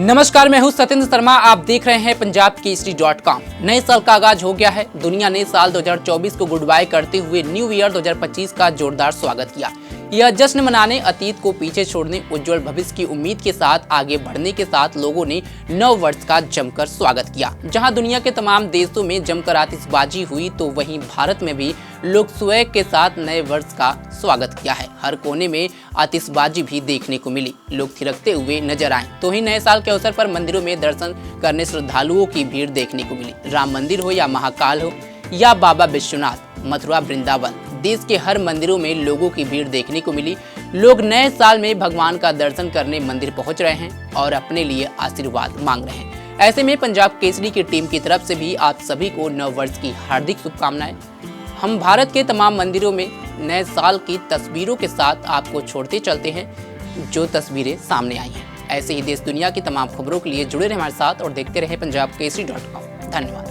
नमस्कार, मैं हूं सत्येंद्र शर्मा। आप देख रहे हैं पंजाब केसरी.com। नए साल का आगाज हो गया है। दुनिया ने साल 2024 को गुड बाय करते हुए न्यू ईयर 2025 का जोरदार स्वागत किया। यह जश्न मनाने, अतीत को पीछे छोड़ने, उज्जवल भविष्य की उम्मीद के साथ आगे बढ़ने के साथ लोगों ने नव वर्ष का जमकर स्वागत किया। जहां दुनिया के तमाम देशों में जमकर आतिशबाजी हुई, तो वहीं भारत में भी लोग स्वैग के साथ नए वर्ष का स्वागत किया है। हर कोने में आतिशबाजी भी देखने को मिली, लोग थिरकते हुए नजर आए। तो ही नए साल के अवसर पर मंदिरों में दर्शन करने श्रद्धालुओं की भीड़ देखने को मिली। राम मंदिर हो या महाकाल हो या बाबा विश्वनाथ, मथुरा, वृंदावन, देश के हर मंदिरों में लोगों की भीड़ देखने को मिली। लोग नए साल में भगवान का दर्शन करने मंदिर पहुंच रहे हैं और अपने लिए आशीर्वाद मांग रहे हैं। ऐसे में पंजाब केसरी की टीम की तरफ से भी आप सभी को नव वर्ष की हार्दिक शुभकामनाएं। हम भारत के तमाम मंदिरों में नए साल की तस्वीरों के साथ आपको छोड़ते चलते हैं, जो तस्वीरें सामने आई हैं। ऐसे ही देश दुनिया की तमाम खबरों के लिए जुड़े रहे हमारे साथ और देखते रहे पंजाब केसरी.com। धन्यवाद।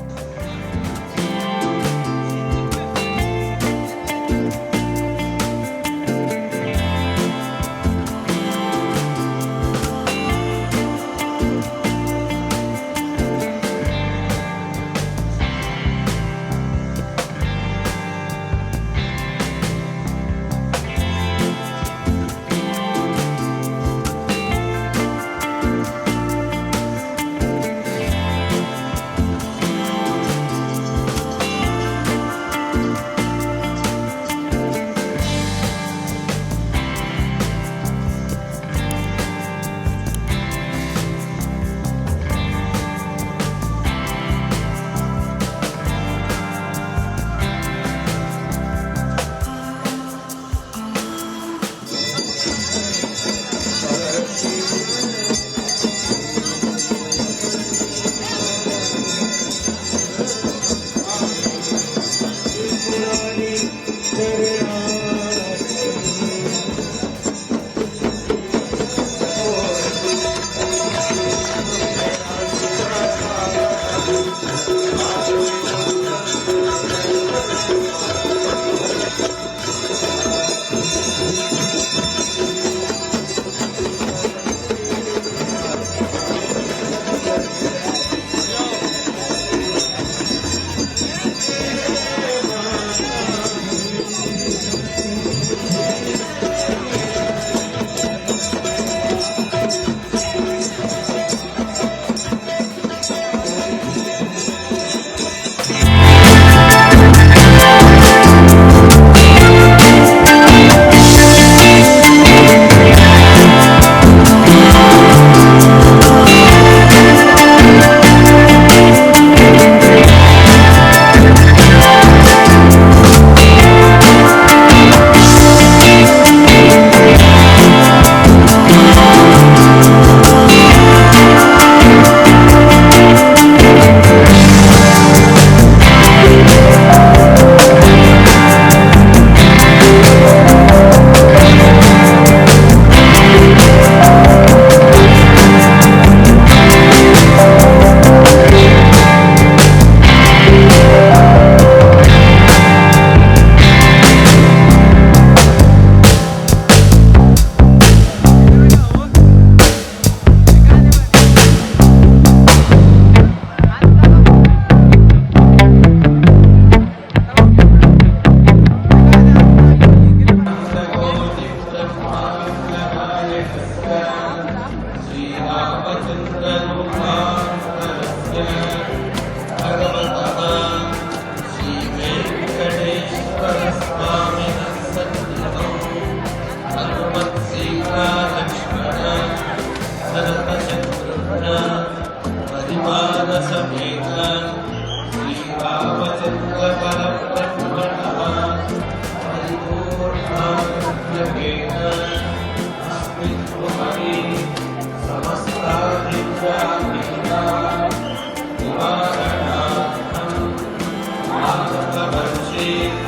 में